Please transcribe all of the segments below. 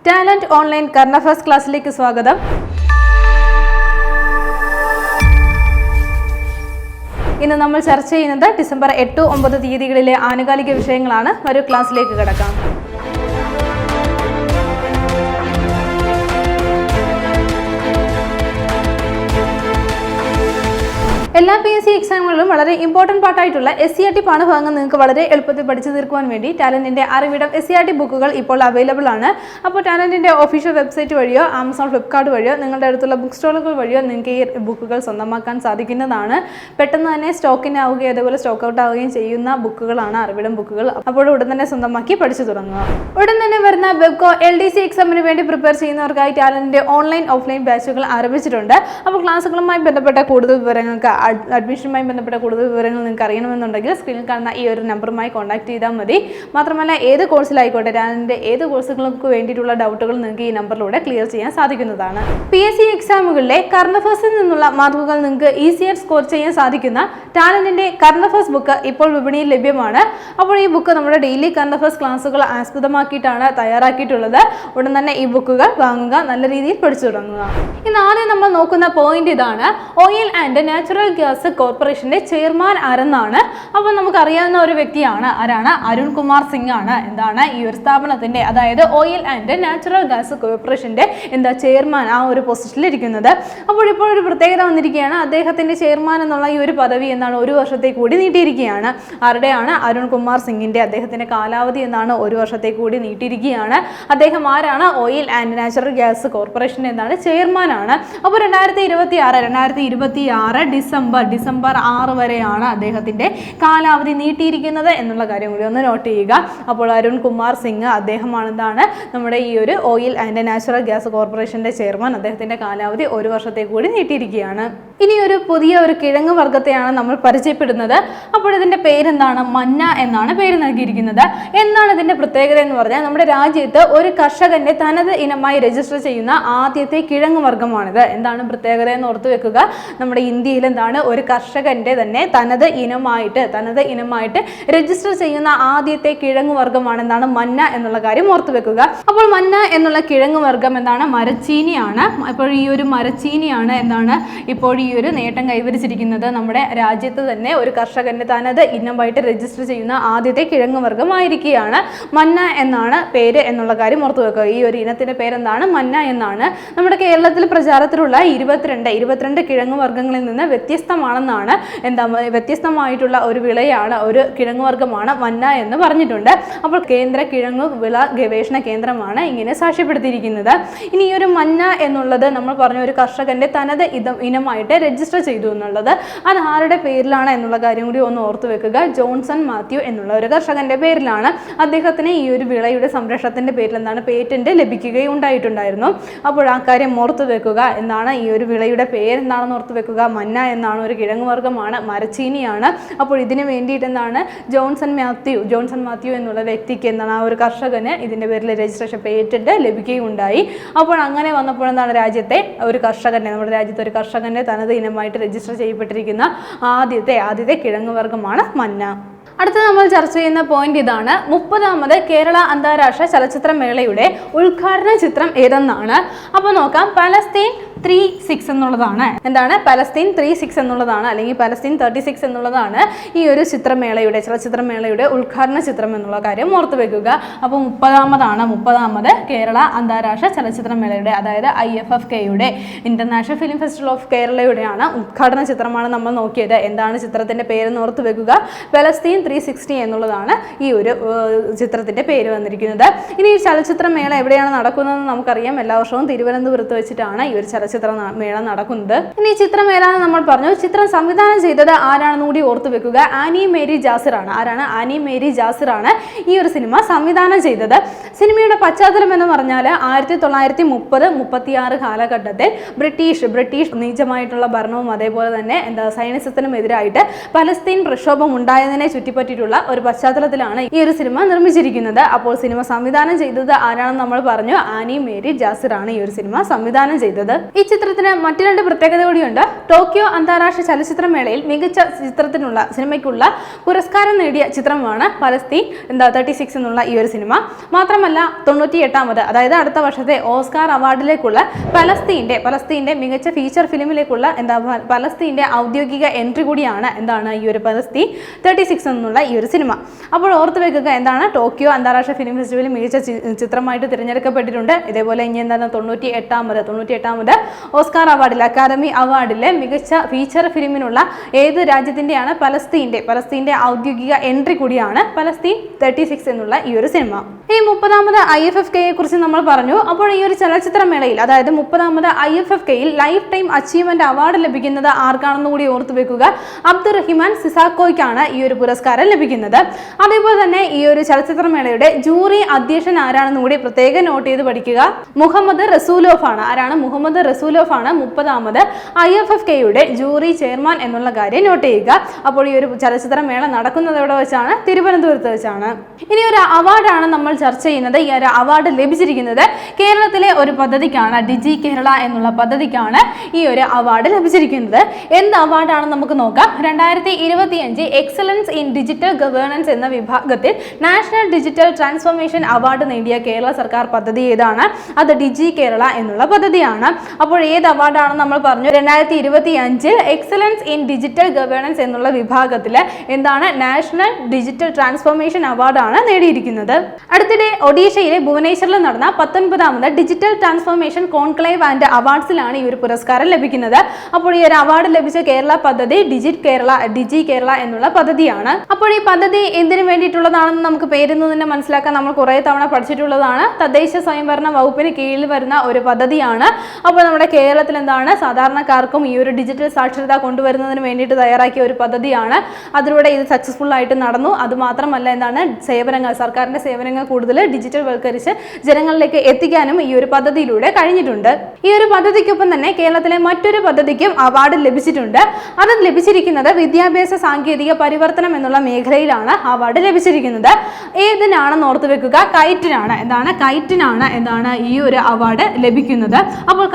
Talent online current affairs ക്ലാസ്സിലേക്ക് സ്വാഗതം. ഇന്ന് നമ്മൾ ചർച്ച ചെയ്യുന്നത് ഡിസംബർ 8-9 തീയതികളിലെ ആനുകാലിക വിഷയങ്ങളാണ്. ഒരു ക്ലാസ്സിലേക്ക് കടക്കാം. എല്ലാ PSC എക്സാമുകളിലും വളരെ ഇമ്പോർട്ടൻറ്റ് പാർട്ടായിട്ടുള്ള SCERT പാഠഭാഗങ്ങൾ നിങ്ങൾക്ക് വളരെ എളുപ്പത്തിൽ പഠിച്ചു തീർക്കുവാൻ വേണ്ടി ടാലന്റിന്റെ അറിവിടം SCERT ബുക്കുകൾ ഇപ്പോൾ അവൈലബിൾ ആണ്. അപ്പോൾ ടാലന്റിന്റെ ഒഫീഷ്യൽ വെബ്സൈറ്റ് വഴിയോ ആമസോൺ ഫ്ലിപ്കാർട്ട് വഴിയോ നിങ്ങളുടെ അടുത്തുള്ള ബുക്ക് സ്റ്റോളുകൾ വഴിയോ നിങ്ങൾക്ക് ഈ ബുക്കുകൾ സ്വന്തമാക്കാൻ സാധിക്കുന്നതാണ്. പെട്ടെന്ന് തന്നെ സ്റ്റോക്കിന് ആവുകയും അതേപോലെ സ്റ്റോക്ക് ഔട്ട് ആവുകയും ചെയ്യുന്ന ബുക്കുകളാണ് അറിവിടം ബുക്കുകൾ. അപ്പോൾ ഉടൻ തന്നെ സ്വന്തമാക്കി പഠിച്ചു തുടങ്ങുക. ഉടൻ തന്നെ വരുന്ന വെബ്കോ LDC എക്സാമിന് വേണ്ടി പ്രിപ്പയർ ചെയ്യുന്നവർക്കായി ടാലന്റിന്റെ ഓൺലൈൻ ഓഫ്ലൈൻ ബാച്ചുകൾ ആരംഭിച്ചിട്ടുണ്ട്. അപ്പോൾ ക്ലാസ്സുകളുമായി ബന്ധപ്പെട്ട കൂടുതൽ വിവരങ്ങൾക്ക് അഡ്മിഷനുമായി ബന്ധപ്പെട്ട കൂടുതൽ വിവരങ്ങൾ നിങ്ങൾക്ക് അറിയണമെന്നുണ്ടെങ്കിൽ സ്ക്രീനിൽ കാണുന്ന ഈ ഒരു നമ്പറുമായി കോൺടാക്ട് ചെയ്താൽ മതി. മാത്രമല്ല ഏത് കോഴ്സിലായിക്കോട്ടെ ടാലന്റിന്റെ ഏത് കോഴ്സുകൾക്ക് വേണ്ടിയിട്ടുള്ള ഡൗട്ടുകൾ നിങ്ങൾക്ക് ഈ നമ്പറിലൂടെ ക്ലിയർ ചെയ്യാൻ സാധിക്കുന്നതാണ്. PSC എക്സാമുകളിലെ കറന്റ് അഫയേഴ്സിൽ നിന്നുള്ള മാർക്കുകൾ നിങ്ങൾക്ക് ഈസിയായി സ്കോർ ചെയ്യാൻ സാധിക്കുന്ന ടാലന്റിന്റെ കറന്റ് അഫയേഴ്സ് ബുക്ക് ഇപ്പോൾ വിപണിയിൽ ലഭ്യമാണ്. അപ്പോൾ ഈ ബുക്ക് നമ്മുടെ ഡെയിലി കറന്റ് അഫയേഴ്സ് ക്ലാസ്സുകൾ ആസ്പദമാക്കിയിട്ടാണ് തയ്യാറാക്കിയിട്ടുള്ളത്. ഉടൻ തന്നെ ഈ ബുക്കുകൾ വാങ്ങുക, നല്ല രീതിയിൽ പഠിച്ചു തുടങ്ങുക. ഇന്ന് ആദ്യം നമ്മൾ നോക്കുന്ന പോയിന്റ് ഇതാണ്. ഓയിൽ ആൻഡ് നാച്ചുറൽ ഗ്യാസ് കോർപ്പറേഷന്റെ ചെയർമാൻ ആരെന്നാണ്. അപ്പോൾ നമുക്കറിയാവുന്ന ഒരു വ്യക്തിയാണ്. ആരാണ്? അരുൺ കുമാർ സിംഗ് ആണ്. എന്താണ് ഈ ഒരു സ്ഥാപനത്തിന്റെ, അതായത് ഓയിൽ ആൻഡ് നാച്ചുറൽ ഗ്യാസ് കോർപ്പറേഷന്റെ ചെയർമാൻ ആ ഒരു പൊസിഷനിൽ ഇരിക്കുന്നത്. അപ്പോൾ ഇപ്പോൾ ഒരു പ്രത്യേകത വന്നിരിക്കുകയാണ്. അദ്ദേഹത്തിന്റെ ചെയർമാൻ എന്നുള്ള ഈ ഒരു പദവി എന്താണ് 1 വർഷത്തേക്ക് കൂടി നീട്ടിയിരിക്കുകയാണ്. ആരുടെയാണ്? അരുൺ കുമാർ സിംഗിന്റെ. അദ്ദേഹത്തിന്റെ കാലാവധി എന്താണ് 1 വർഷത്തേക്ക് കൂടി നീട്ടിയിരിക്കുകയാണ്. അദ്ദേഹം ആരാണ്? ഓയിൽ ആൻഡ് നാച്ചുറൽ ഗ്യാസ് കോർപ്പറേഷന്റെ ചെയർമാൻ ആണ്. അപ്പോൾ 2026 ഡിസംബർ 6 വരെയാണ് അദ്ദേഹത്തിന്റെ കാലാവധി നീട്ടിയിരിക്കുന്നത് എന്നുള്ള കാര്യം കൂടി ഒന്ന് നോട്ട് ചെയ്യുക. അപ്പോൾ അരുൺ കുമാർ സിംഗ് അദ്ദേഹമാണ് എന്താണ് നമ്മുടെ ഈ ഒരു ഓയിൽ ആൻഡ് നാച്ചുറൽ ഗ്യാസ് കോർപ്പറേഷന്റെ ചെയർമാൻ. അദ്ദേഹത്തിന്റെ കാലാവധി 1 വർഷത്തേക്ക് കൂടി നീട്ടിയിരിക്കുകയാണ്. ഇനി ഒരു പുതിയ ഒരു കിഴങ്ങ് വർഗ്ഗത്തെയാണ് നമ്മൾ പരിചയപ്പെടുന്നത്. അപ്പോൾ ഇതിന്റെ പേരെന്താണ്? മന്ന എന്നാണ് പേര് നൽകിയിരിക്കുന്നത്. എന്താണ് ഇതിന്റെ പ്രത്യേകത എന്ന് പറഞ്ഞാൽ നമ്മുടെ രാജ്യത്ത് ഒരു കർഷകന്റെ തനത് ഇനമായി രജിസ്റ്റർ ചെയ്യുന്ന ആദ്യത്തെ കിഴങ്ങ് വർഗ്ഗമാണിത്. എന്താണ് പ്രത്യേകത എന്ന് ഓർത്തു വെക്കുക. നമ്മുടെ ഇന്ത്യയിൽ എന്താണ് ഒരു കർഷകന്റെ തന്നെ തനത് ഇനമായിട്ട് രജിസ്റ്റർ ചെയ്യുന്ന ആദ്യത്തെ കിഴങ്ങ് വർഗ്ഗമാണ് എന്താണ് മന്ന എന്നുള്ള കാര്യം ഓർത്തു വെക്കുക. അപ്പോൾ മന്ന എന്നുള്ള കിഴങ്ങ് വർഗ്ഗം എന്താണ്? മരച്ചീനിയാണ്. അപ്പോൾ ഈ ഒരു മരച്ചീനിയാണ് എന്താണ് ഇപ്പോൾ ഈ ഒരു നേട്ടം കൈവരിച്ചിരിക്കുന്നത്. നമ്മുടെ രാജ്യത്ത് തന്നെ ഒരു കർഷകന്റെ തനത് ഇനമായിട്ട് രജിസ്റ്റർ ചെയ്യുന്ന ആദ്യത്തെ കിഴങ്ങ് വർഗ്ഗമായിരിക്കുകയാണ് മന്ന എന്നാണ് പേര് എന്നുള്ള കാര്യം ഓർത്തു വെക്കുക. ഈ ഒരു ഇനത്തിന്റെ പേരെന്താണ്? മന്ന എന്നാണ്. നമ്മുടെ കേരളത്തിൽ പ്രചാരത്തിലുള്ള 22 കിഴങ്ങ് വർഗ്ഗങ്ങളിൽ നിന്ന് വ്യത്യസ്തമാണെന്നാണ് വ്യത്യസ്തമായിട്ടുള്ള ഒരു വിളയാണ്, ഒരു കിഴങ്ങ് വർഗ്ഗമാണ് മന്ന എന്ന് പറഞ്ഞിട്ടുണ്ട്. അപ്പോൾ കേന്ദ്ര കിഴങ്ങ് വിള ഗവേഷണ കേന്ദ്രമാണ് ഇങ്ങനെ സാക്ഷ്യപ്പെടുത്തിയിരിക്കുന്നത്. ഇനി ഈ ഒരു മന്ന എന്നുള്ളത് നമ്മൾ പറഞ്ഞ ഒരു കർഷകന്റെ തനത് ഇനമായിട്ട് രജിസ്റ്റർ ചെയ്തു എന്നുള്ളത് അത് ആരുടെ പേരിലാണ് എന്നുള്ള കാര്യം കൂടി ഒന്ന് ഓർത്തു വെക്കുക. ജോൺസൺ മാത്യു എന്നുള്ള ഒരു കർഷകന്റെ പേരിലാണ്. അദ്ദേഹത്തിന് ഈ ഒരു വിളയുടെ സംരക്ഷണത്തിന്റെ പേരിൽ എന്താണ് പേറ്റന്റ് ലഭിക്കുകയുണ്ടായിട്ടുണ്ടായിരുന്നു. അപ്പോൾ ആ കാര്യം ഓർത്തു വെക്കുക. എന്താണ് ഈ ഒരു വിളയുടെ പേര് എന്താണെന്ന് ഓർത്തു വെക്കുക. മന്ന എന്നാണ്, ഒരു കിഴങ്ങ് വർഗ്ഗമാണ്, മരച്ചീനിയാണ്. അപ്പോൾ ഇതിന് വേണ്ടിയിട്ട് എന്താണ് ജോൺസൺ മാത്യു എന്നുള്ള വ്യക്തിക്ക് എന്താണ് ആ ഒരു കർഷകന് ഇതിന്റെ പേരിൽ രജിസ്ട്രേഷൻ പേറ്റന്റ് ലഭിക്കുകയുണ്ടായി. അപ്പോൾ അങ്ങനെ വന്നപ്പോൾ എന്താണ് നമ്മുടെ രാജ്യത്തെ ഒരു കർഷകന്റെ തനത് ഇനമായിട്ട് രജിസ്റ്റർ ചെയ്യപ്പെട്ടിരിക്കുന്ന ആദ്യത്തെ കിഴങ്ങ് വർഗ്ഗമാണ് മന്ന. അടുത്ത നമ്മൾ ചർച്ച ചെയ്യുന്ന പോയിന്റ് ഇതാണ്. 30ാമത് കേരള അന്താരാഷ്ട്ര ചലച്ചിത്രമേളയുടെ ഉദ്ഘാടന ചിത്രം ഏതെന്നാണ്. അപ്പോൾ നോക്കാം. പലസ്തീൻ 36 എന്നുള്ളതാണ്. എന്താണ്? പലസ്തീൻ 36 എന്നുള്ളതാണ്, അല്ലെങ്കിൽ പലസ്തീൻ 36 എന്നുള്ളതാണ് ഈ ഒരു ചലച്ചിത്രമേളയുടെ ഉദ്ഘാടന ചിത്രം എന്നുള്ള കാര്യം ഓർത്തു വെക്കുക. അപ്പോൾ 30ാമത് കേരള അന്താരാഷ്ട്ര ചലച്ചിത്രമേളയുടെ, അതായത് IFFKയുടെ ഇന്റർനാഷണൽ ഫിലിം ഫെസ്റ്റിവൽ ഓഫ് കേരളയുടെയാണ് ഉദ്ഘാടന ചിത്രമാണ് നമ്മൾ നോക്കിയത്. എന്താണ് ചിത്രത്തിന്റെ പേരെന്ന് ഓർത്തു വെക്കുക. പലസ്തീൻ 360 എന്നുള്ളതാണ് ഈ ഒരു ചിത്രത്തിന്റെ പേര് വന്നിരിക്കുന്നത്. ഇനി ഈ ചലച്ചിത്രമേള എവിടെയാണ് നടക്കുന്നതെന്ന് നമുക്കറിയാം. എല്ലാ വർഷവും തിരുവനന്തപുരത്ത് വെച്ചിട്ടാണ് ഈ ഒരു ചലച്ചിത്രമേള നടക്കുന്നത്. ഇനി ചിത്രമേള നമ്മൾ പറഞ്ഞു. ചിത്രം സംവിധാനം ചെയ്തത് ആരാണെന്ന് കൂടി ഓർത്തു വെക്കുക. ആനി മേരി ജാസിർ ആണ്. ആരാണ്? ആനി മേരി ജാസിർ ആണ് ഈ ഒരു സിനിമ സംവിധാനം ചെയ്തത്. സിനിമയുടെ പശ്ചാത്തലം എന്ന് പറഞ്ഞാൽ 1930-36 കാലഘട്ടത്തിൽ ബ്രിട്ടീഷ് നീചമായിട്ടുള്ള ഭരണവും അതേപോലെ തന്നെ സൈനിസത്തിനും എതിരായിട്ട് പലസ്തീൻ പ്രക്ഷോഭം ഉണ്ടായതിനെ ചുറ്റി ചുറ്റിപ്പറ്റിയിട്ടുള്ള ഒരു പശ്ചാത്തലത്തിലാണ് ഈ ഒരു സിനിമ നിർമ്മിച്ചിരിക്കുന്നത്. അപ്പോൾ സിനിമ സംവിധാനം ചെയ്തത് ആരാണെന്ന് നമ്മൾ പറഞ്ഞു, ആനി മേരി ജാസിർ ആണ് ഈ ഒരു സിനിമ സംവിധാനം ചെയ്തത്. ഈ ചിത്രത്തിന് മറ്റു 2 പ്രത്യേകത കൂടിയുണ്ട്. ടോക്കിയോ അന്താരാഷ്ട്ര ചലച്ചിത്രമേളയിൽ മികച്ച ചിത്രത്തിനുള്ള സിനിമയ്ക്കുള്ള പുരസ്കാരം നേടിയ ചിത്രമാണ് പലസ്തീൻ 36 എന്നുള്ള ഈ ഒരു സിനിമ. മാത്രമല്ല 98ാമത്, അതായത് അടുത്ത വർഷത്തെ ഓസ്കാർ അവാർഡിലേക്കുള്ള പലസ്തീന്റെ മികച്ച ഫീച്ചർ ഫിലിമിലേക്കുള്ള പലസ്തീന്റെ ഔദ്യോഗിക എൻട്രി കൂടിയാണ് എന്താണ് ഈ ഒരു പലസ്തീൻ 36 എന്നുള്ള ഈ ഒരു സിനിമ. അപ്പോൾ ഓർത്ത് വെക്കുക, എന്താണ് ടോക്കിയോ അന്താരാഷ്ട്ര ഫിലിം ഫെസ്റ്റിവലിൽ മികച്ച ചിത്രമായിട്ട് തിരഞ്ഞെടുക്കപ്പെട്ടിട്ടുണ്ട്. ഇതേപോലെ ഇനി എന്താണ് 98ാമത് ഓസ്കാർ അവാർഡിൽ, അക്കാദമി അവാർഡിലെ മികച്ച ഫീച്ചർ ഫിലിമിനുള്ള ഏത് രാജ്യത്തിന്റെയാണ് പലസ്തീന്റെ ഔദ്യോഗിക എൻട്രി കൂടിയാണ് പലസ്തീൻ 36 എന്നുള്ള ഈ ഒരു സിനിമ. ഈ 30ാമത് IFFK കുറിച്ച് നമ്മൾ പറഞ്ഞു. അപ്പോൾ ഈ ഒരു ചലച്ചിത്രമേളയിൽ, അതായത് 30ാമത് IFFKയിൽ ലൈഫ് ടൈം അച്ചീവ്മെന്റ് അവാർഡ് ലഭിക്കുന്നത് ആർക്കാണെന്ന് കൂടി ഓർത്തു വെക്കുക. അബ്ദുറഹിമാൻ സിസാക്കോയ്ക്കാണ് ഈ ഒരു പുരസ്കാരം ലഭിക്കുന്നത്. അതേപോലെ തന്നെ ഈ ഒരു ചലച്ചിത്രമേളയുടെ ജൂറി അധ്യക്ഷൻ ആരാണെന്ന് കൂടി പ്രത്യേകം നോട്ട് ചെയ്ത് പഠിക്കുക. മുഹമ്മദ് റസൂലോഫ് ആണ്. ആരാണ്? മുഹമ്മദ് റസൂലോഫ് ആണ് 30ാമത് IFFKയുടെ ജൂറി ചെയർമാൻ എന്നുള്ള കാര്യം നോട്ട് ചെയ്യുക. അപ്പോൾ ഈ ഒരു ചലച്ചിത്രമേള നടക്കുന്നത് എവിടെ വെച്ചാണ്? തിരുവനന്തപുരത്ത് വെച്ചാണ്. ഇനി ഒരു അവാർഡാണ് നമ്മൾ ചർച്ച ചെയ്യുന്നത്. ഈ ഒരു അവാർഡ് ലഭിച്ചിരിക്കുന്നത് കേരളത്തിലെ ഒരു പദ്ധതിക്കാണ്, ഡിജി കേരള എന്നുള്ള പദ്ധതിക്കാണ് ഈ ഒരു അവാർഡ് ലഭിച്ചിരിക്കുന്നത്. എന്ത് അവാർഡാണെന്ന് നമുക്ക് നോക്കാം. 2025 എക്സലൻസ് ഇൻ ഡിജിറ്റൽ ഗവേണൻസ് എന്ന വിഭാഗത്തിൽ നാഷണൽ ഡിജിറ്റൽ ട്രാൻസ്ഫോർമേഷൻ അവാർഡ് നേടിയ കേരള സർക്കാർ പദ്ധതി ഏതാണ്? അത് ഡിജി കേരള എന്നുള്ള പദ്ധതിയാണ്. അപ്പോൾ ഏത് അവാർഡാണെന്ന് നമ്മൾ പറഞ്ഞു. 2025 എക്സലൻസ് ഇൻ ഡിജിറ്റൽ ഗവേണൻസ് എന്നുള്ള വിഭാഗത്തിൽ എന്താണ്? നാഷണൽ ഡിജിറ്റൽ ട്രാൻസ്ഫോർമേഷൻ അവാർഡാണ് നേടിയിരിക്കുന്നത്. അടുത്തിടെ ഒഡീഷയിലെ ഭുവനേശ്വറിൽ നടന്ന 19ാമത് ഡിജിറ്റൽ ട്രാൻസ്ഫോർമേഷൻ കോൺക്ലേവ് ആൻഡ് അവാർഡ്സിലാണ് ഈ ഒരു പുരസ്കാരം ലഭിക്കുന്നത്. അപ്പോൾ ഈ ഒരു അവാർഡ് ലഭിച്ച കേരള പദ്ധതി ഡിജി കേരള എന്നുള്ള പദ്ധതിയാണ്. അപ്പോൾ ഈ പദ്ധതി എന്തിനു വേണ്ടിയിട്ടുള്ളതാണെന്ന് നമുക്ക് പേരിൽ നിന്ന് തന്നെ മനസ്സിലാക്കാൻ നമ്മൾ കുറെ തവണ പഠിച്ചിട്ടുള്ളതാണ്. തദ്ദേശ സ്വയംഭരണ വകുപ്പിന് കീഴിൽ വരുന്ന ഒരു പദ്ധതിയാണ്. അപ്പോൾ നമ്മുടെ കേരളത്തിൽ എന്താണ് സാധാരണക്കാർക്കും ഈ ഒരു ഡിജിറ്റൽ സാക്ഷരത കൊണ്ടുവരുന്നതിന് വേണ്ടിയിട്ട് തയ്യാറാക്കിയ ഒരു പദ്ധതിയാണ്. അതിലൂടെ ഇത് സക്സസ്ഫുൾ ആയിട്ട് നടന്നു. അതുമാത്രമല്ല എന്താണ് സർക്കാരിന്റെ സേവനങ്ങൾ കൂടുതൽ ഡിജിറ്റൽ വൽക്കരിച്ച് ജനങ്ങളിലേക്ക് എത്തിക്കാനും ഈ ഒരു പദ്ധതിയിലൂടെ കഴിഞ്ഞിട്ടുണ്ട്. ഈ ഒരു പദ്ധതിക്കൊപ്പം തന്നെ കേരളത്തിലെ മറ്റൊരു പദ്ധതിക്കും അവാർഡ് ലഭിച്ചിട്ടുണ്ട്. അത് ലഭിച്ചിരിക്കുന്നത് വിദ്യാഭ്യാസ സാങ്കേതിക പരിവർത്തനം എന്നുള്ള മേഖലയിലാണ് അവാർഡ് ലഭിച്ചിരിക്കുന്നത്. ഏതിനാണെന്ന് ഓർത്തു വെക്കുക? കൈറ്റിനാണ്. എന്താണ് ഈ ഒരു അവാർഡ് ലഭിക്കുന്നത്. അപ്പോൾ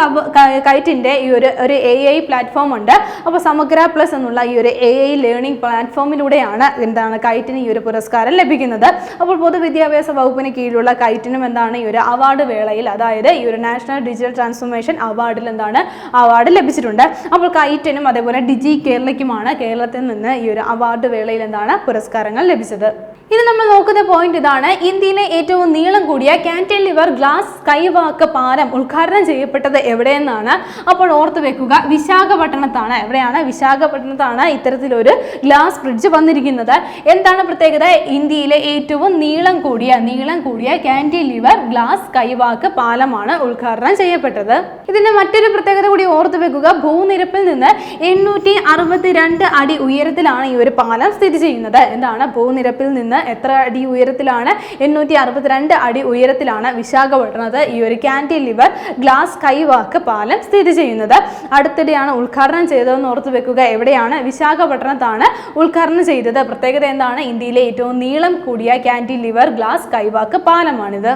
കൈറ്റിന്റെ ഈ ഒരു AI പ്ലാറ്റ്ഫോം ഉണ്ട്. അപ്പോൾ സമഗ്ര പ്ലസ് എന്നുള്ള ഈ ഒരു AI ലേണിംഗ് പ്ലാറ്റ്ഫോമിലൂടെയാണ് എന്താണ് കൈറ്റിന് ഈ ഒരു പുരസ്കാരം ലഭിക്കുന്നത്. അപ്പോൾ പൊതുവിദ്യാഭ്യാസ വകുപ്പിന് കീഴിലുള്ള കൈറ്റിനും എന്താണ് ഈ ഒരു അവാർഡ് വേളയിൽ, അതായത് ഈ ഒരു നാഷണൽ ഡിജിറ്റൽ ട്രാൻസ്ഫോർമേഷൻ അവാർഡിൽ എന്താണ് അവാർഡ് ലഭിച്ചിട്ടുണ്ട്. അപ്പോൾ കൈറ്റിനും അതേപോലെ ഡിജി കേരളയ്ക്കുമാണ് കേരളത്തിൽ നിന്ന് ഈ ഒരു അവാർഡ് വേളയിൽ എന്താണ് പുരസ്കാരങ്ങൾ ലഭിച്ചത്. ഇനി നമ്മൾ നോക്കുന്ന പോയിന്റ് ഇതാണ്. ഇന്ത്യയിലെ ഏറ്റവും നീളം കൂടിയ കാന്റിലിവർ ഗ്ലാസ് സ്കൈവാക്ക് പാലം ഉദ്ഘാടനം ചെയ്യപ്പെട്ടത് എവിടെയെന്നാണ്. അപ്പോൾ ഓർത്തു വെക്കുക, വിശാഖപട്ടണത്താണ്. എവിടെയാണ്? വിശാഖപട്ടണത്താണ് ഇത്തരത്തിലൊരു ഗ്ലാസ് ബ്രിഡ്ജ് വന്നിരിക്കുന്നത്. എന്താണ് പ്രത്യേകത? ഇന്ത്യയിലെ ഏറ്റവും നീളം കൂടിയ കാന്റിലിവർ ഗ്ലാസ് സ്കൈവാക്ക് പാലമാണ് ഉദ്ഘാടനം ചെയ്യപ്പെട്ടത്. ഇതിന്റെ മറ്റൊരു പ്രത്യേകത കൂടി ഓർത്തു വെക്കുക. ഭൂനിരപ്പിൽ നിന്ന് 862 അടി ഉയരത്തിലാണ് ഈ ഒരു പാലം സ്ഥിതി ചെയ്യുന്നത്. എന്താണ്? ഭൂനിരപ്പിൽ നിന്ന് എത്ര അടി ഉയരത്തിലാണ്? 862 അടി ഉയരത്തിലാണ് വിശാഖപട്ടണത്ത് ഈ ഒരു കാന്റിലിവർ ഗ്ലാസ് സ്കൈവാക്ക് പാലം സ്ഥിതി ചെയ്യുന്നത്. അടുത്തിടെയാണ് ഉദ്ഘാടനം ചെയ്തതെന്ന് ഓർത്തു വെക്കുക. എവിടെയാണ്? വിശാഖപട്ടണത്താണ് ഉദ്ഘാടനം ചെയ്തത്. പ്രത്യേകത എന്താണ്? ഇന്ത്യയിലെ ഏറ്റവും നീളം കൂടിയ കാന്റിലിവർ ഗ്ലാസ് സ്കൈവാക്ക് പാലമാണിത്.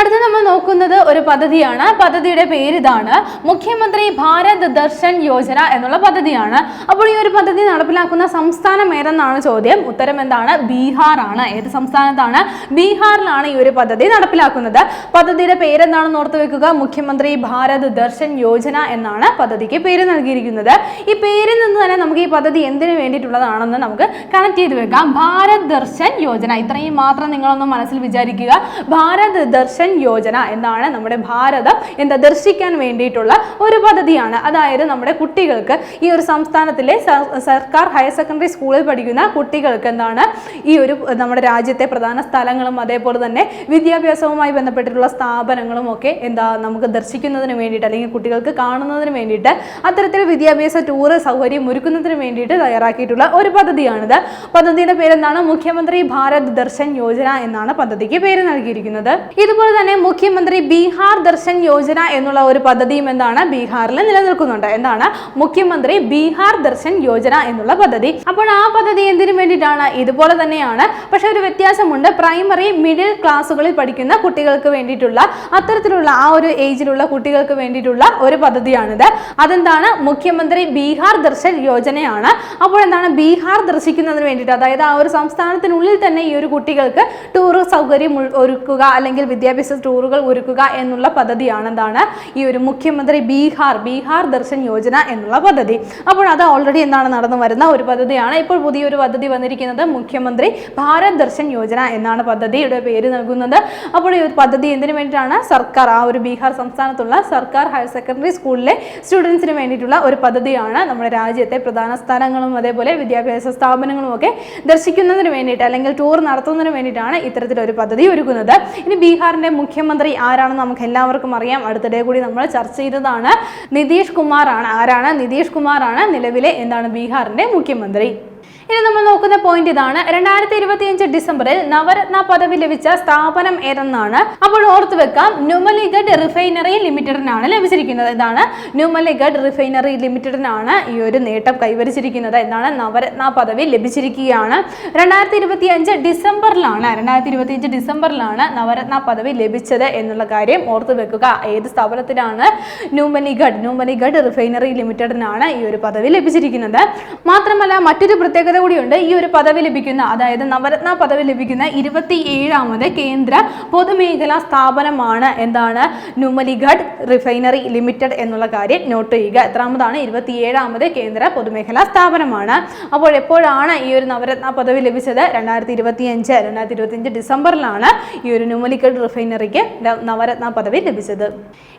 അടുത്ത നമ്മൾ നോക്കുന്നത് ഒരു പദ്ധതിയാണ്. പദ്ധതിയുടെ പേര് ഇതാണ്, മുഖ്യമന്ത്രി ഭാരത് ദർശൻ യോജന എന്നുള്ള പദ്ധതിയാണ്. അപ്പോൾ ഈ ഒരു പദ്ധതി നടപ്പിലാക്കുന്ന സംസ്ഥാനം ഏതെന്നാണ് ചോദ്യം. ഉത്തരം എന്താണ്? ബീഹാർ ആണ്. ഏത് സംസ്ഥാനത്താണ്? ബീഹാറിലാണ് ഈ ഒരു പദ്ധതി നടപ്പിലാക്കുന്നത്. പദ്ധതിയുടെ പേരെന്താണെന്ന് ഓർത്തു വെക്കുക. മുഖ്യമന്ത്രി ഭാരത് ദർശൻ യോജന എന്നാണ് പദ്ധതിക്ക് പേര് നൽകിയിരിക്കുന്നത്. ഈ പേരിൽ നിന്ന് തന്നെ നമുക്ക് ഈ പദ്ധതി എന്തിനു വേണ്ടിയിട്ടുള്ളതാണെന്ന് നമുക്ക് കണക്ട് ചെയ്ത് വെക്കാം. ഭാരത് ദർശൻ യോജന, ഇത്രയും മാത്രം നിങ്ങളൊന്ന് മനസ്സിൽ വിചാരിക്കുക. ഭാരത് ദർശൻ യോജന എന്താണ്? നമ്മുടെ ഭാരതം ദർശിക്കാൻ വേണ്ടിയിട്ടുള്ള ഒരു പദ്ധതിയാണ്. അതായത് നമ്മുടെ കുട്ടികൾക്ക്, ഈ ഒരു സംസ്ഥാനത്തിലെ സർക്കാർ ഹയർ സെക്കൻഡറി സ്കൂളിൽ പഠിക്കുന്ന കുട്ടികൾക്ക് എന്താണ് ഈ ഒരു നമ്മുടെ രാജ്യത്തെ പ്രധാന സ്ഥലങ്ങളും അതേപോലെ തന്നെ വിദ്യാഭ്യാസവുമായി ബന്ധപ്പെട്ടിട്ടുള്ള സ്ഥാപനങ്ങളും ഒക്കെ നമുക്ക് ദർശിക്കുന്നതിന് വേണ്ടിയിട്ട് അല്ലെങ്കിൽ കുട്ടികൾക്ക് കാണുന്നതിന് വേണ്ടിയിട്ട് അത്തരത്തിൽ വിദ്യാഭ്യാസ ടൂർ സൗകര്യം ഒരുക്കുന്നതിന് വേണ്ടിയിട്ട് തയ്യാറാക്കിയിട്ടുള്ള ഒരു പദ്ധതിയാണിത്. പദ്ധതിയുടെ പേരെന്താണ്? മുഖ്യമന്ത്രി ഭാരത് ദർശൻ യോജന എന്നാണ് പദ്ധതിക്ക് പേര് നൽകിയിരിക്കുന്നത്. ഇതുപോലെ തന്നെ മുഖ്യമന്ത്രി ബീഹാർ ദർശൻ യോജന എന്നുള്ള ഒരു പദ്ധതിയും എന്താണ് ബീഹാറിൽ നിലനിൽക്കുന്നുണ്ട്. എന്താണ് മുഖ്യമന്ത്രി ബീഹാർ ദർശൻ യോജന എന്നുള്ള പദ്ധതി. അപ്പോൾ ആ പദ്ധതി എന്തിനു വേണ്ടിയിട്ടാണ്? ഇതുപോലെ തന്നെയാണ്, പക്ഷെ ഒരു വ്യത്യാസമുണ്ട്. പ്രൈമറി മിഡിൽ ക്ലാസ്സുകളിൽ പഠിക്കുന്ന കുട്ടികൾക്ക് വേണ്ടിയിട്ടുള്ള അത്തരത്തിലുള്ള ആ ഒരു ഏജിലുള്ള കുട്ടികൾക്ക് വേണ്ടിയിട്ടുള്ള ഒരു പദ്ധതിയാണിത്. അതെന്താണ്? മുഖ്യമന്ത്രി ബീഹാർ ദർശൻ യോജനയാണ്. അപ്പോൾ എന്താണ് ബീഹാർ ദർശിക്കുന്നതിന് വേണ്ടിയിട്ട്, അതായത് ആ ഒരു സംസ്ഥാനത്തിനുള്ളിൽ തന്നെ ഈ ഒരു കുട്ടികൾക്ക് ടൂർ സൗകര്യം ഒരുക്കുക അല്ലെങ്കിൽ വിദ്യാഭ്യാസ ടൂറുകൾ ഒരുക്കുക എന്നുള്ള പദ്ധതിയാണ് എന്താണ് ഈ ഒരു മുഖ്യമന്ത്രി ബീഹാർ ദർശൻ യോജന എന്നുള്ള പദ്ധതി. അപ്പോൾ അത് ഓൾറെഡി എന്താണ് നടന്നു വരുന്ന ഒരു പദ്ധതിയാണ്. ഇപ്പോൾ പുതിയൊരു പദ്ധതി വന്നിരിക്കുന്നത് മുഖ്യമന്ത്രി ഭാരത് ദർശൻ യോജന എന്നാണ് പദ്ധതിയുടെ പേര് നൽകുന്നത്. അപ്പോൾ ഈ ഒരു പദ്ധതി എന്തിനു വേണ്ടിയിട്ടാണ്? സർക്കാർ ആ ഒരു ബീഹാർ സംസ്ഥാനത്തുള്ള സർക്കാർ ഹയർ സെക്കൻഡറി സ്കൂളിലെ സ്റ്റുഡൻസിന് വേണ്ടിയിട്ടുള്ള ഒരു പദ്ധതിയാണ്. നമ്മുടെ രാജ്യത്തെ പ്രധാന സ്ഥലങ്ങളും അതേപോലെ വിദ്യാഭ്യാസ സ്ഥാപനങ്ങളും ഒക്കെ ദർശിക്കുന്നതിന് വേണ്ടിയിട്ട് അല്ലെങ്കിൽ ടൂർ നടത്തുന്നതിന് വേണ്ടിയിട്ടാണ് ഇത്തരത്തിലൊരു പദ്ധതി ഒരുക്കുന്നത്. ഇനി ബീഹാറിന്റെ മുഖ്യമന്ത്രി ആരാണെന്ന് നമുക്ക് എല്ലാവർക്കും അറിയാം. അടുത്തിടെ കൂടി നമ്മൾ ചർച്ച ചെയ്തതാണ്. നിതീഷ് കുമാർ ആണ്. ആരാണ്? നിതീഷ് കുമാർ ആണ് നിലവിലെ എന്താണ് ബീഹാറിന്റെ മുഖ്യമന്ത്രി. ഇനി നമ്മൾ നോക്കുന്ന പോയിന്റ് ഇതാണ്. 2025 ഡിസംബറിൽ നവരത്ന പദവി ലഭിച്ച സ്ഥാപനം ഏതെന്നാണ്. അപ്പോൾ ഓർത്തു വെക്കാം, നുമലിഗഡ് റിഫൈനറി ലിമിറ്റഡിനാണ് ലഭിച്ചിരിക്കുന്നത്. എന്താണ്? നുമലിഗഡ് റിഫൈനറി ലിമിറ്റഡിനാണ് ഈ ഒരു നേട്ടം കൈവരിച്ചിരിക്കുന്നത്. എന്താണ്? നവരത്ന പദവി ലഭിച്ചിരിക്കുകയാണ്. 2025 ഡിസംബറിലാണ് നവരത്ന പദവി ലഭിച്ചത് എന്നുള്ള കാര്യം ഓർത്തു വെക്കുക. ഏത് സ്ഥാപനത്തിനാണ്? നുമലിഗഡ് റിഫൈനറി ലിമിറ്റഡിനാണ് ഈ ഒരു പദവി ലഭിച്ചിരിക്കുന്നത്. മാത്രമല്ല മറ്റൊരു പ്രത്യേകത കൂടിയുണ്ട്. ഈ ഒരു പദവി ലഭിക്കുന്ന, അതായത് നവരത്ന പദവി ലഭിക്കുന്ന 27ാമത് കേന്ദ്ര പൊതുമേഖലാ സ്ഥാപനമാണ് എന്താണ് നുമലിഗഡ് റിഫൈനറി ലിമിറ്റഡ് എന്നുള്ള കാര്യം നോട്ട് ചെയ്യുക. എത്രാമതാണ്? 27ാമത് കേന്ദ്ര പൊതുമേഖലാ സ്ഥാപനമാണ്. അപ്പോൾ എപ്പോഴാണ് ഈ ഒരു നവരത്ന പദവി ലഭിച്ചത്? 2025 ഡിസംബറിലാണ് ഈ ഒരു നുമലിഗഡ് റിഫൈനറിക്ക് നവരത്ന പദവി ലഭിച്ചത്.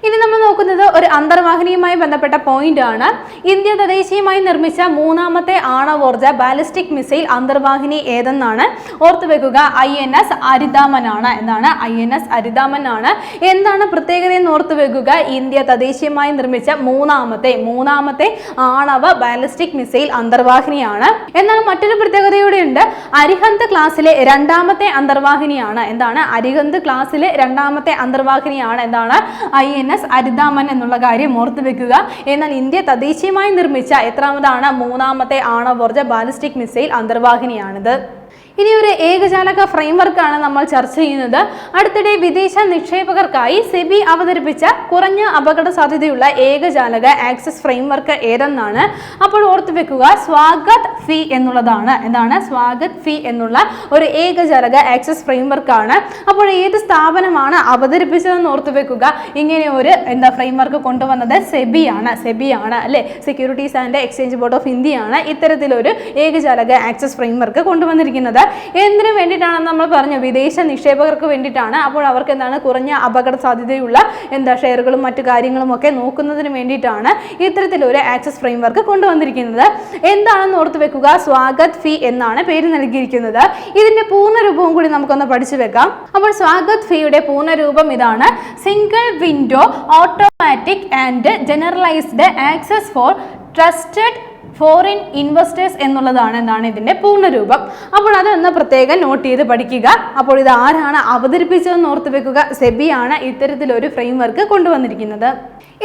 ഇനി നമ്മൾ നോക്കുന്നത് ഒരു അന്തർവാഹിനിയുമായി ബന്ധപ്പെട്ട പോയിന്റ് ആണ്. ഇന്ത്യ തദ്ദേശീയമായി നിർമ്മിച്ച മൂന്നാമത്തെ ആണവോർജ ബാലിസ്റ്റിക് മിസൈൽ അന്തർവാഹിനി ഏതെന്നാണ്. ഓർത്തു വെക്കുക, INS അരിതാമൻ ആണ്. എന്താണ്? INS അരിതാമൻ ആണ്. എന്താണ് പ്രത്യേകത എന്ന് ഓർത്തു വെക്കുക. ഇന്ത്യ തദ്ദേശീയമായി നിർമ്മിച്ച മൂന്നാമത്തെ ആണവ ബാലിസ്റ്റിക് മിസൈൽ അന്തർവാഹിനിയാണ്. എന്നാൽ മറ്റൊരു പ്രത്യേകതയോടെ ഉണ്ട്. അരിഹന്ത് ക്ലാസ്സിലെ രണ്ടാമത്തെ അന്തർവാഹിനിയാണ്. എന്താണ്? അരിഹന്ത് ക്ലാസ്സിലെ രണ്ടാമത്തെ അന്തർവാഹിനിയാണ് എന്താണ് INS അരിതാമൻ എന്നുള്ള കാര്യം ഓർത്തു വെക്കുക. എന്നാൽ ഇന്ത്യ തദ്ദേശീയമായി നിർമ്മിച്ച എത്രാമതാണ്? മൂന്നാമത്തെ ആണവോർജ ബാലിസ്റ്റിക് മിസൈൽ അന്തർവാഹിനിയാണിത്. ഇനി ഒരു ഏകജാലക ഫ്രെയിംവർക്കാണ് നമ്മൾ ചർച്ച ചെയ്യുന്നത്. അടുത്തിടെ വിദേശ നിക്ഷേപകർക്കായി സെബി അവതരിപ്പിച്ച കുറഞ്ഞ അപകട സാധ്യതയുള്ള ഏകജാലക ആക്സസ് ഫ്രെയിംവർക്ക് ഏതെന്നാണ്. അപ്പോൾ ഓർത്തു വെക്കുക, സ്വാഗത് ഫീ എന്നുള്ളതാണ്. എന്താണ്? സ്വാഗത് ഫീ എന്നുള്ള ഒരു ഏകജാലക ആക്സസ് ഫ്രെയിംവർക്കാണ്. അപ്പോൾ ഏത് സ്ഥാപനമാണ് അവതരിപ്പിച്ചതെന്ന് ഓർത്തു വെക്കുക. ഇങ്ങനെ ഒരു ഫ്രെയിംവർക്ക് കൊണ്ടുവന്നത് സെബിയാണ് അല്ലെ. Securities and exchange board of ഇന്ത്യയാണ് ഇത്തരത്തിലൊരു ഏകജാലക ആക്സസ് ഫ്രെയിംവർക്ക് കൊണ്ടുവന്നിരിക്കുന്നത്. എന്തിനു വേണ്ടിയിട്ടാണെന്ന് നമ്മൾ പറഞ്ഞു? വിദേശ നിക്ഷേപകർക്ക് വേണ്ടിയിട്ടാണ്. അപ്പോൾ അവർക്ക് എന്താണ്? കുറഞ്ഞ അപകട സാധ്യതയുള്ള ഷെയറുകളും മറ്റു കാര്യങ്ങളും ഒക്കെ നോക്കുന്നതിന് വേണ്ടിയിട്ടാണ് ഇത്തരത്തിലൊരു ആക്സസ് ഫ്രെയിംവർക്ക് കൊണ്ടുവന്നിരിക്കുന്നത്. എന്താണെന്ന് ഓർത്തു വെക്കുക, സ്വാഗത് ഫീ എന്നാണ് പേര് നൽകിയിരിക്കുന്നത്. ഇതിന്റെ പൂർണ്ണരൂപവും കൂടി നമുക്കൊന്ന് പഠിച്ചു വെക്കാം. അപ്പോൾ സ്വാഗത് ഫീയുടെ പൂർണ്ണരൂപം ഇതാണ്: single window automatic and generalised access for trusted foreign investors എന്നുള്ളതാണ് എന്താണ് ഇതിന്റെ പൂർണ്ണരൂപം. അപ്പോൾ അതൊന്ന് പ്രത്യേകം നോട്ട് ചെയ്ത് പഠിക്കുക. അപ്പോൾ ഇത് ആരാണ് അവതരിപ്പിച്ചതെന്ന് ഓർത്ത് വെക്കുക. സെബിയാണ് ഇത്തരത്തിലൊരു ഫ്രെയിംവർക്ക് കൊണ്ടുവന്നിരിക്കുന്നത്.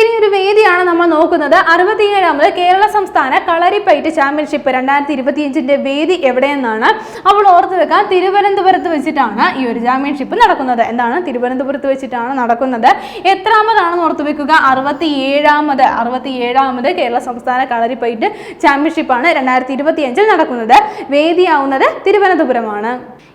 ഇനി ഒരു വേദിയാണ് നമ്മൾ നോക്കുന്നത്. 67ാമത് കേരള സംസ്ഥാന കളരിപ്പയറ്റ് ചാമ്പ്യൻഷിപ്പ് 2025 വേദി എവിടെയെന്നാണ്. അപ്പോൾ ഓർത്ത് വെക്കാം, തിരുവനന്തപുരത്ത് വെച്ചിട്ടാണ് ഈ ഒരു ചാമ്പ്യൻഷിപ്പ് നടക്കുന്നത്. എന്താണ്? തിരുവനന്തപുരത്ത് വെച്ചിട്ടാണ് നടക്കുന്നത്. എത്രാമതാണെന്ന് ഓർത്ത് വെക്കുക, 67ാമത് കേരള സംസ്ഥാന കളരിപ്പയറ്റ് ചാമ്പ്യൻഷിപ്പാണ് 2025 നടക്കുന്നത്. വേദിയാവുന്നത് തിരുവനന്തപുരമാണ്.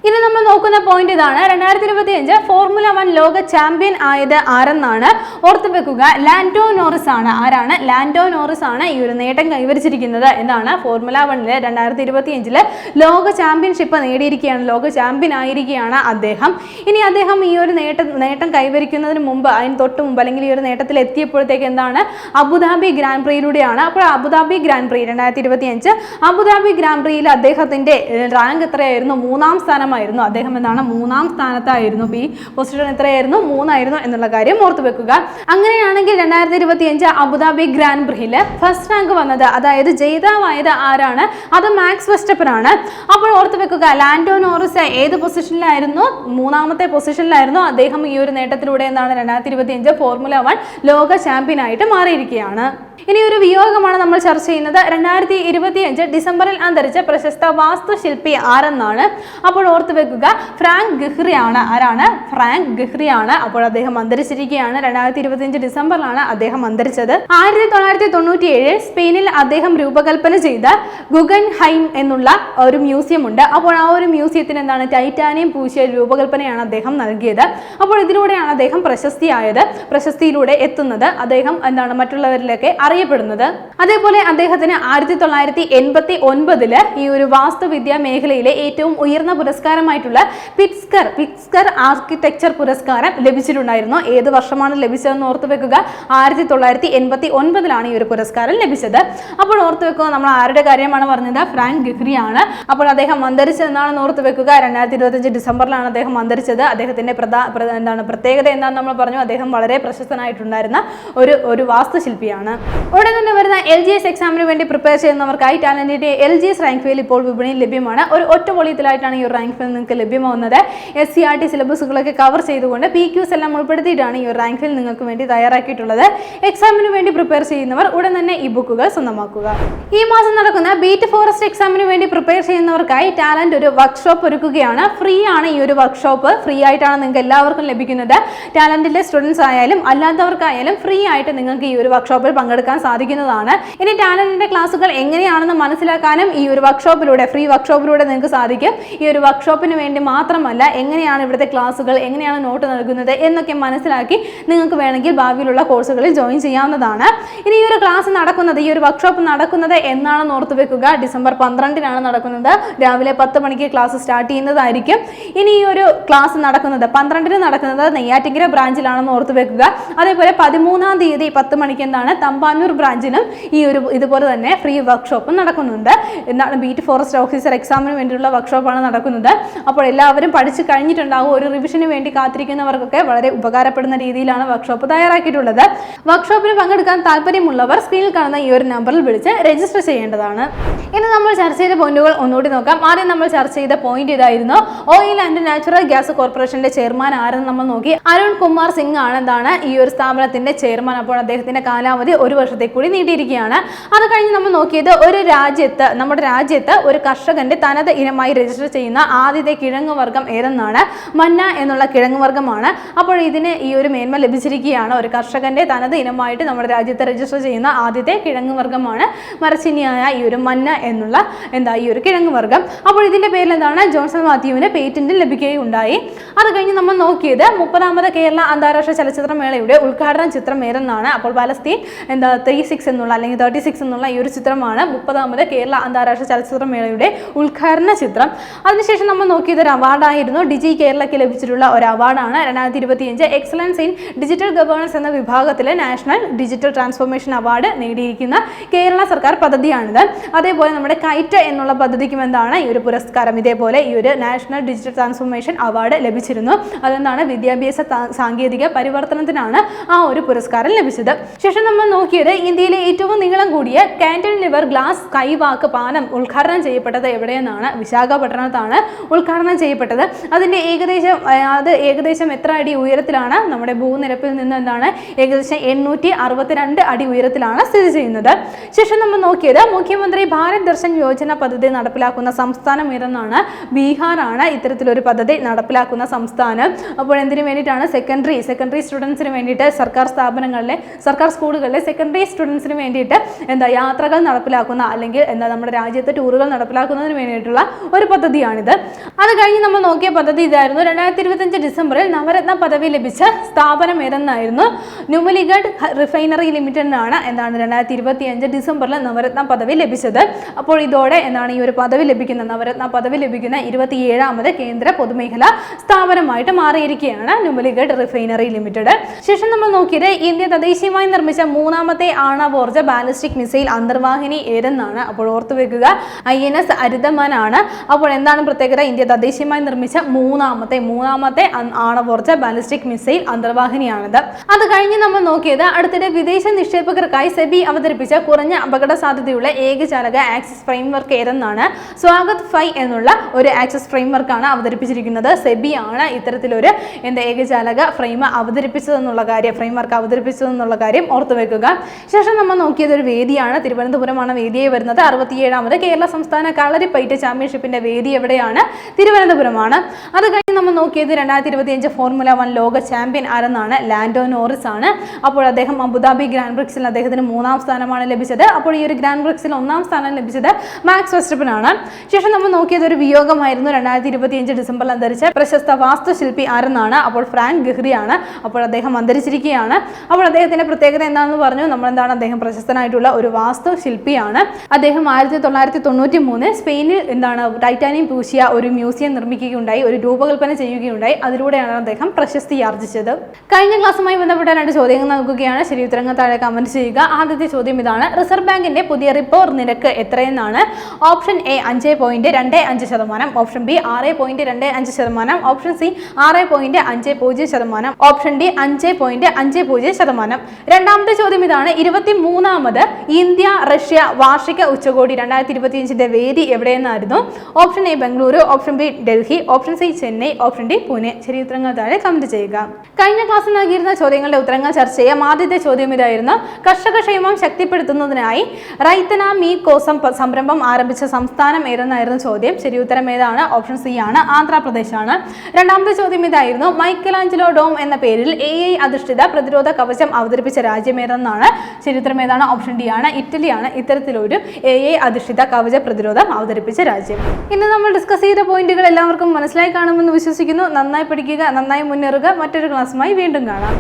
ഇനി നമ്മൾ നോക്കുന്ന പോയിന്റ് ഇതാണ്. 2025 ഫോർമുല 1 ലോക ചാമ്പ്യൻ ആയത് ആരെന്നാണ്. ഓർത്തു വെക്കുക, ലാൻഡോ നോറിസ് ആണ്. ആരാണ്? ലാൻഡോ നോറിസ് ആണ് ഈ ഒരു നേട്ടം കൈവരിച്ചിരിക്കുന്നത്. എന്താണ്? ഫോർമുല 1 2025 ലോക ചാമ്പ്യൻഷിപ്പ് നേടിയിരിക്കുകയാണ്. ലോക ചാമ്പ്യൻ ആയിരിക്കുകയാണ് അദ്ദേഹം. ഇനി അദ്ദേഹം ഈ ഒരു നേട്ടം കൈവരിക്കുന്നതിന് മുമ്പ്, അതിന് തൊട്ട് മുമ്പ് അല്ലെങ്കിൽ ഈ ഒരു നേട്ടത്തിൽ എത്തിയപ്പോഴത്തേക്ക് എന്താണ്? അബുദാബി ഗ്രാൻഡ് പ്രീയിലൂടെയാണ്. അപ്പോൾ Abu Dhabi grand prix 2025 Abu Dhabi grand പ്രീയിൽ അദ്ദേഹത്തിന്റെ റാങ്ക് എത്രയായിരുന്നു? 3ാം സ്ഥാനമായിരുന്നു. സ്ഥാനമായിരുന്നു. അദ്ദേഹം എന്താണ് 3-ാം സ്ഥാനത്തായിരുന്നു. ഈ പൊസിഷൻ എത്രയായിരുന്നു? 3 എന്നുള്ള കാര്യം ഓർത്തു വെക്കുക. അങ്ങനെയാണെങ്കിൽ 2025 അബുദാബി ഗ്രാൻഡ് പ്രിയിൽ ഫസ്റ്റ് റാങ്ക് വന്നത്, അതായത് ജേതാവായത് ആരാണ്? അത് മാക്സ് വെസ്റ്റപ്പൻ ആണ്. അപ്പോൾ ഓർത്തു വെക്കുക, ലാൻഡോ നോറിസ് ഏത് പൊസിഷനിലായിരുന്നു? 3-ാമത്തെ പൊസിഷനിലായിരുന്നു. അദ്ദേഹം ഈ ഒരു നേട്ടത്തിലൂടെ എന്താണ് 2025 ഫോർമുല 1 ലോക ചാമ്പ്യൻ ആയിട്ട് മാറിയിരിക്കുകയാണ്. ഇനി ഒരു വിയോഗമാണ് നമ്മൾ ചർച്ച ചെയ്യുന്നത്. 2025 ഡിസംബറിൽ അന്തരിച്ച പ്രശസ്ത വാസ്തുശില്പി ആരെന്നാണ്. അപ്പോൾ ഓർത്തു വെക്കുക, ഫ്രാങ്ക് ഗെഹ്റിയാണ്. ആരാണ്? ഫ്രാങ്ക് ഗെഹ്റിയാണ്. അപ്പോൾ അദ്ദേഹം അന്തരിച്ചിരിക്കുകയാണ്. 2025 ഡിസംബറിലാണ് അദ്ദേഹം അന്തരിച്ചത്. 1997 സ്പെയിനിൽ അദ്ദേഹം രൂപകൽപ്പന ചെയ്ത ഗുഗൻഹൈം എന്നുള്ള ഒരു മ്യൂസിയം ഉണ്ട്. അപ്പോൾ ആ ഒരു മ്യൂസിയത്തിന് എന്താണ്? ടൈറ്റാനിയം പൂശിയ രൂപകൽപ്പനയാണ് അദ്ദേഹം നൽകിയത്. അപ്പോൾ ഇതിലൂടെയാണ് അദ്ദേഹം പ്രശസ്തിയിലൂടെ എത്തുന്നത്. അദ്ദേഹം എന്താണ് മറ്റുള്ളവരിലൊക്കെ അറിയപ്പെടുന്നത്. അതേപോലെ അദ്ദേഹത്തിന് 1989 ഈ ഒരു വാസ്തുവിദ്യാ മേഖലയിലെ ഏറ്റവും ഉയർന്ന പുരസ്കാരമായിട്ടുള്ള പിറ്റ്സ്കർ ആർക്കിടെക്ചർ പുരസ്കാരം ലഭിച്ചിട്ടുണ്ടായിരുന്നു. ഏത് വർഷമാണ് ലഭിച്ചതെന്ന് ഓർത്തു വെക്കുക, 1989 ഈ ഒരു പുരസ്കാരം ലഭിച്ചത്. അപ്പോൾ ഓർത്തു വെക്കുക, നമ്മൾ ആരുടെ കാര്യമാണ് പറഞ്ഞത്? ഫ്രാങ്ക് ഗെഹ്റി ആണ്. അപ്പോൾ അദ്ദേഹം അന്തരിച്ചതെന്നാണെന്ന് ഓർത്തു വെക്കുക. 2025 ഡിസംബറിലാണ് അദ്ദേഹം അന്തരിച്ചത്. അദ്ദേഹത്തിന്റെ പ്രത്യേകത എന്താണെന്ന് നമ്മൾ പറഞ്ഞു. അദ്ദേഹം വളരെ പ്രശസ്തനായിട്ടുണ്ടായിരുന്ന ഒരു വാസ്തുശില്പിയാണ്. ഉടൻ തന്നെ വരുന്ന LGS എക്സാമിന് വേണ്ടി പ്രിപ്പയർ ചെയ്യുന്നവർക്കായി ടാലന്റിന്റെ LGS റാങ്ക് ഫെയിൽ ഇപ്പോൾ വിപണിയിൽ ലഭ്യമാണ്. ഒരു ഒറ്റ വോളിയത്തിലായിട്ടാണ് ഈ ഒരു റാങ്ക് ഫെയിൽ നിങ്ങൾക്ക് ലഭ്യമാവുന്നത്. SCRT സിലബസുകളൊക്കെ കവർ ചെയ്തുകൊണ്ട് PQs എല്ലാം ഉൾപ്പെടുത്തിയിട്ടാണ് ഈ ഒരു റാങ്ക് ഫെയിൽ നിങ്ങൾക്ക് വേണ്ടി തയ്യാറാക്കിയിട്ടുള്ളത്. എക്സാമിന് വേണ്ടി പ്രിപ്പയർ ചെയ്യുന്നവർ ഉടൻ തന്നെ ഈ ബുക്കുകൾ സ്വന്തമാക്കുക. ഈ മാസം നടക്കുന്ന ബീറ്റ് ഫോറസ്റ്റ് എക്സാമിന് വേണ്ടി പ്രിപ്പയർ ചെയ്യുന്നവർക്കായി ടാലന്റ് ഒരു വർക്ക്ഷോപ്പ് ഒരുക്കുകയാണ്. ഫ്രീ ആണ് ഈ ഒരു വർക്ക്ഷോപ്പ്. ഫ്രീ ആയിട്ടാണ് നിങ്ങൾക്ക് എല്ലാവർക്കും ലഭിക്കുന്നത്. ടാലന്റിലെ സ്റ്റുഡൻസ് ആയാലും അല്ലാത്തവർക്കായാലും ഫ്രീ ആയിട്ട് നിങ്ങൾക്ക് ഈ ഒരു വർക്ക്ഷോപ്പിൽ പങ്കെടുക്കാൻ സാധിക്കുന്നതാണ്. ഇനി ടാലന്റിന്റെ ക്ലാസുകൾ എങ്ങനെയാണെന്ന് മനസ്സിലാക്കാനും ഈ ഒരു ഫ്രീ വർക്ക്ഷോപ്പിലൂടെ നിങ്ങൾക്ക് സാധിക്കും. ഈ ഒരു വർക്ക്ഷോപ്പിന് വേണ്ടി മാത്രമല്ല, എങ്ങനെയാണ് ഇവിടുത്തെ ക്ലാസുകൾ, എങ്ങനെയാണ് നോട്ട് നൽകുന്നത് എന്നൊക്കെ മനസ്സിലാക്കി നിങ്ങൾക്ക് വേണമെങ്കിൽ ഭാവിയിലുള്ള കോഴ്സുകളിൽ ജോയിൻ ചെയ്യാവുന്നതാണ്. ഇനി ഈ ഒരു ക്ലാസ് നടക്കുന്നത്, ഈ ഒരു വർക്ക്ഷോപ്പ് നടക്കുന്നത് എന്നാണെന്ന് ഓർത്തു വെക്കുക. ഡിസംബർ 12 നടക്കുന്നത്. രാവിലെ 10 മണിക്ക് ക്ലാസ് സ്റ്റാർട്ട് ചെയ്യുന്നതായിരിക്കും. ഇനി ഈ ഒരു ക്ലാസ് നടക്കുന്നത് 12 നടക്കുന്നത് നെയ്യാറ്റിങ്കര ബ്രാഞ്ചിലാണെന്ന് ഓർത്തു വെക്കുക. അതേപോലെ 13-ാം തീയതി 10 മണിക്ക് എന്താണ് തമ്പാനൂർ ബ്രാഞ്ചിനും ഈ ഒരു ഇതുപോലെ തന്നെ ഫ്രീ വർക്ക്ഷോപ്പും നടക്കുന്നുണ്ട്. എന്താണ് ബീറ്റ് ഫോറസ്റ്റ് ഓഫീസർ എക്സാമിന് വേണ്ടിയുള്ള വർക്ക്ഷോപ്പാണ് നടക്കുന്നത്. അപ്പോൾ എല്ലാവരും പഠിച്ചു കഴിഞ്ഞിട്ടുണ്ടാകും. ഒരു റിവിഷന് വേണ്ടി കാത്തിരിക്കുന്നവർക്കൊക്കെ വളരെ ഉപകാരപ്പെടുന്ന രീതിയിലാണ് വർക്ക്ഷോപ്പ് തയ്യാറാക്കിയിട്ടുള്ളത്. വർക്ക്ഷോപ്പിന് പങ്കെടുക്കാൻ താല്പര്യമുള്ളവർ സ്ക്രീനിൽ കാണുന്ന ഈ ഒരു നമ്പറിൽ വിളിച്ച് രജിസ്റ്റർ ചെയ്യേണ്ടതാണ്. ഇന്ന് നമ്മൾ ചർച്ച ചെയ്ത പോയിന്റുകൾ ഒന്നുകൂടി നോക്കാം. ആദ്യം നമ്മൾ ചർച്ച ചെയ്ത പോയിന്റ് ഇതായിരുന്നു. ഓയിൽ ആൻഡ് നാച്ചുറൽ ഗ്യാസ് കോർപ്പറേഷന്റെ ചെയർമാൻ ആരെന്ന് നമ്മൾ നോക്കി. അരുൺ കുമാർ സിംഗ് ആണ് എന്താണ് ഈ ഒരു സ്ഥാപനത്തിന്റെ ചെയർമാൻ. അപ്പോൾ അദ്ദേഹത്തിന്റെ കാലാവധി 1 വർഷത്തേക്ക് കൂടി നീട്ടിയിരിക്കുകയാണ്. അത് കഴിഞ്ഞ് നമ്മൾ നോക്കിയത് നമ്മുടെ രാജ്യത്ത് ഒരു കർഷകന്റെ തനത് ഇനമായി രജിസ്റ്റർ ചെയ്യുന്ന ആദ്യത്തെ കിഴങ്ങ് വർഗ്ഗം ഏതെന്നാണ്? മന്ന എന്നുള്ള കിഴങ്ങ് വർഗ്ഗമാണ്. അപ്പോൾ ഇതിന് ഈ ഒരു മേന്മ ലഭിച്ചിരിക്കുകയാണ്. ഒരു കർഷകന്റെ തനത് ഇനമായിട്ട് നമ്മുടെ രാജ്യത്ത് രജിസ്റ്റർ ചെയ്യുന്ന ആദ്യത്തെ കിഴങ്ങ് വർഗ്ഗമാണ് മരച്ചീനിയായ ഈ ഒരു മന്ന എന്നുള്ള ഈ ഒരു കിഴങ്ങ് വർഗ്ഗം. അപ്പോൾ ഇതിന്റെ പേരിൽ എന്താണ് ജോൺസൺ മാത്യുവിന് പേറ്റന്റ് ലഭിക്കുകയുണ്ടായി. അത് കഴിഞ്ഞ് നമ്മൾ നോക്കിയത് 30ാമത് കേരള അന്താരാഷ്ട്ര ചലച്ചിത്രമേളയുടെ ഉദ്ഘാടന ചിത്രം ഏതെന്നാണ്? അപ്പോൾ പലസ്തീൻ 36 എന്നുള്ള ഈ ഒരു ചിത്രമാണ് 30ാമത് കേരള അന്താരാഷ്ട്ര ചലച്ചിത്രമേളയുടെ ഉദ്ഘാടന ചിത്രം. അതിനുശേഷം നമ്മൾ നോക്കിയത് ഒരു അവാർഡായിരുന്നു. ഡിജി കേരളയ്ക്ക് ലഭിച്ചിട്ടുള്ള ഒരു അവാർഡാണ്. 2025 എക്സലൻസ് ഇൻ ഡിജിറ്റൽ ഗവേണൻസ് എന്ന വിഭാഗത്തിലെ നാഷണൽ ഡിജിറ്റൽ ട്രാൻസ്ഫോർമേഷൻ അവാർഡ് നേടിയിരിക്കുന്ന കേരള സർക്കാർ പദ്ധതിയാണിത്. അതേപോലെ നമ്മുടെ കൈറ്റ് എന്നുള്ള പദ്ധതിക്കും എന്താണ് ഈ ഒരു പുരസ്കാരം. ഇതേപോലെ ഈ ഒരു നാഷണൽ ഡിജിറ്റൽ ട്രാൻസ്ഫോർമേഷൻ അവാർഡ് ലഭിച്ചിരുന്നു. അതെന്താണ് വിദ്യാഭ്യാസ സാങ്കേതിക പരിവർത്തനത്തിനാണ് ആ ഒരു പുരസ്കാരം ലഭിച്ചത്. ശേഷം നമ്മൾ നോക്കിയത് ഇന്ത്യയിലെ ഏറ്റവും നീളം കൂടിയ കാന്റിലിവർ ഗ്ലാസ് സ്കൈവാക്ക് പാലം ഉദ്ഘാടനം ചെയ്യപ്പെട്ടത് എവിടെയെന്നാണ്? വിശാഖപട്ടണത്താണ് ഉദ്ഘാടനം ചെയ്യപ്പെട്ടത്. അതിന്റെ ഏകദേശം എത്ര അടി ഉയരത്തിലാണ്? നമ്മുടെ ഭൂനിരപ്പിൽ നിന്ന് എന്താണ് ഏകദേശം 862 അടി ഉയരത്തിലാണ് സ്ഥിതി ചെയ്യുന്നത്. ശേഷം നമ്മൾ നോക്കിയത് മുഖ്യമന്ത്രി ഭാരത് ദർശൻ യോജന പദ്ധതി നടപ്പിലാക്കുന്ന സംസ്ഥാനം ഏതെന്നാണ്? ബീഹാറാണ് ഇത്തരത്തിലൊരു പദ്ധതി നടപ്പിലാക്കുന്ന സംസ്ഥാനം. അപ്പോൾ എന്തിനു വേണ്ടിയിട്ടാണ്? സെക്കൻഡറി സ്റ്റുഡൻസിന് വേണ്ടിയിട്ട് സർക്കാർ സ്കൂളുകളിലെ സെക്കൻഡറി സ്റ്റുഡൻസിന് വേണ്ടിയിട്ട് യാത്രകൾ നടപ്പിലാക്കുന്ന അല്ലെങ്കിൽ നമ്മുടെ രാജ്യത്തെ ടൂറുകൾ നടപ്പിലാക്കുന്നതിന് വേണ്ടിയിട്ടുള്ള ഒരു പദ്ധതിയാണിത്. അത് കഴിഞ്ഞ് നമ്മൾ നോക്കിയ പദ്ധതി ഇതായിരുന്നു. 2025 ഡിസംബറിൽ നവരത്ന പദവി ലഭിച്ച സ്ഥാപനം ഏതെന്നായിരുന്നു? നുമലിഗഡ് റിഫൈനറി ലിമിറ്റഡിനാണ് 2025 ഡിസംബറിൽ നവരത്ന പദവി ലഭിച്ചത്. അപ്പോൾ ഇതോടെ ഈ ഒരു പദവി ലഭിക്കുന്ന നവരത്ന പദവി ലഭിക്കുന്ന 27ാമത് കേന്ദ്ര പൊതുമേഖലാ സ്ഥാപനം സ്ഥാപനമായിട്ട് മാറിയിരിക്കുകയാണ് നുമലിഗഡ് റിഫൈനറി ലിമിറ്റഡ്. ശേഷം നമ്മൾ നോക്കിയത് ഇന്ത്യ തദ്ദേശീയമായി നിർമ്മിച്ച മൂന്നാമത്തെ ആണവോർജ ബാലിസ്റ്റിക് മിസൈൽ അന്തർവാഹിനി ഏതെന്നാണ്. അപ്പോൾ ഓർത്തു വെക്കുക, INS അരിതമൻ ആണ്. അപ്പോൾ എന്താണ് പ്രത്യേകത? ഇന്ത്യ തദ്ദേശീയമായി നിർമ്മിച്ച മൂന്നാമത്തെ ആണവോർജ ബാലിസ്റ്റിക് മിസൈൽ അന്തർവാഹിനിയാണിത്. അത് കഴിഞ്ഞ് നമ്മൾ നോക്കിയത് അടുത്തിടെ വിദേശ നിക്ഷേപകർക്കായി സെബി അവതരിപ്പിച്ച കുറഞ്ഞ അപകട സാധ്യതയുള്ള ഏകജാലക ആക്സിസ് ഫ്രെയിംവർക്ക് ഏതെന്നാണ്. സ്വാഗത് 5 എന്നുള്ള ഒരു ആക്സിസ് ഫ്രെയിംവർക്കാണ് അവതരിപ്പിച്ചിരിക്കുന്നത്. സെബി ആണ് ഇത്തരത്തിലൊരു ഏകജാലക ഫ്രെയിംവർക്ക് അവതരിപ്പിച്ചതെന്നുള്ള കാര്യം ഓർത്തു വെക്കുക. ശേഷം നമ്മൾ നോക്കിയത് ഒരു വേദിയാണ്. തിരുവനന്തപുരമാണ് വേദിയായി വരുന്നത്. 67ാമത് കേരള സംസ്ഥാന കളരിപ്പയറ്റ് ചാമ്പ്യൻഷിപ്പിന്റെ വേദി എവിടെയാണ്? തിരുവനന്തപുരമാണ്. അത് കഴിഞ്ഞ് നമ്മൾ നോക്കിയത് 2025 ഫോർമുല 1 ലോക ചാമ്പ്യൻ ആരെന്നാണ്. ലാൻഡോ നോറിസ് ആണ്. അപ്പോൾ അദ്ദേഹം അബുദാബി ഗ്രാൻഡ് പ്രിക്സിൽ അദ്ദേഹത്തിന് 3ാം സ്ഥാനമാണ് ലഭിച്ചത്. അപ്പോൾ ഈ ഒരു ഗ്രാൻഡ് പ്രിക്സിൽ 1ാം സ്ഥാനം ലഭിച്ചത് മാക്സ് വെസ്റ്റപ്പനാണ്. ശേഷം നമ്മൾ നോക്കിയത് ഒരു വിയോഗമായിരുന്നു. 2025 ഡിസംബറിൽ അന്തരിച്ച പ്രശസ്ത വാസ്തുശില്പി ആരെന്നാണ്. അപ്പോൾ ഫ്രാങ്ക് ഗെഹ്രിയാണ്. അപ്പോൾ അദ്ദേഹം അന്തരിച്ചിരിക്കുകയാണ്. അപ്പോൾ അദ്ദേഹത്തിന്റെ പ്രത്യേകത എന്താണെന്ന് പറഞ്ഞു. അദ്ദേഹം പ്രശസ്തനായിട്ടുള്ള ഒരു വാസ്തുശില്പിയാണ്. അദ്ദേഹം 1993 സ്പെയിനിൽ ടൈറ്റാനിയം പൂശിയ ഒരു മ്യൂസിയം നിർമ്മിക്കുകയുണ്ടായി, ഒരു രൂപകൽപ്പന ചെയ്യുകയുണ്ടായി. അതിലൂടെയാണ് അദ്ദേഹം പ്രശസ്തി ആർജിച്ചത്. കഴിഞ്ഞ ക്ലാസ്സുമായി ബന്ധപ്പെട്ട 2 ചോദ്യങ്ങൾ നൽകുകയാണ്. ശരി ഉത്തരങ്ങൾ താഴെ കമന്റ് ചെയ്യുക. ആദ്യത്തെ ചോദ്യം ഇതാണ്: റിസർവ് ബാങ്കിന്റെ പുതിയ റിപ്പോ നിരക്ക് എത്രയെന്നാണ്? Option A 5.25%, option B 6.25%, option C 6.50%, option D 5.50%. രണ്ടാമത്തെ ചോദ്യം ഇതാണ്: 23ാമത് ഇന്ത്യ റഷ്യ വാർഷിക ഉച്ചകോടി 2025 വേദി എവിടെയെന്നായിരുന്നു? Option A Bengaluru, option B Delhi, option C Chennai, option D Pune. ശരി ഉത്തരങ്ങൾ താഴെ കമന്റ് ചെയ്യുക. കഴിഞ്ഞ ക്ലാസ്സിൽ നൽകിയിരുന്ന ചോദ്യങ്ങളുടെ ഉത്തരങ്ങൾ ചർച്ച ചെയ്യാം. ആദ്യത്തെ ചോദ്യം ഇതായിരുന്നു: കർഷക ക്ഷേമം ശക്തിപ്പെടുത്തുന്നതിനായി റൈത്തന മീ കോസം സംരംഭം ആരംഭിച്ച സംസ്ഥാനം ഏതെന്നായിരുന്നു ചോദ്യം. ശരി ഉത്തരം ഏതാണ്? ഓപ്ഷൻ സി ആണ്, ആന്ധ്രാപ്രദേശാണ്. രണ്ടാമത്തെ ചോദ്യം ഇതായിരുന്നു: മൈക്കലാഞ്ചലോ ഡോം എന്ന പേരിൽ AI അധിഷ്ഠിത പ്രതിരോധ കവചം അവതരിപ്പിച്ച രാജ്യം ഏതെന്നാണ്? ശരി ഉത്തരം ഏതാണ്? ഓപ്ഷൻ ഡി ആണ്, ഇറ്റലിയാണ് ഇത്തരത്തിലൊരു AI അധിഷ്ഠിത കവച പ്രതിരോധം അവതരിപ്പിച്ച രാജ്യം. ഇന്ന് നമ്മൾ ഡിസ്കസ് ചെയ്ത പോയിന്റുകൾ എല്ലാവർക്കും മനസ്സിലായി കാണുമെന്ന് വിശ്വസിക്കുന്നു. നന്നായി പഠിക്കുക, നന്നായി മുന്നേറുക. മറ്റൊരു ക്ലാസ്സുമായി വീണ്ടും കാണാം.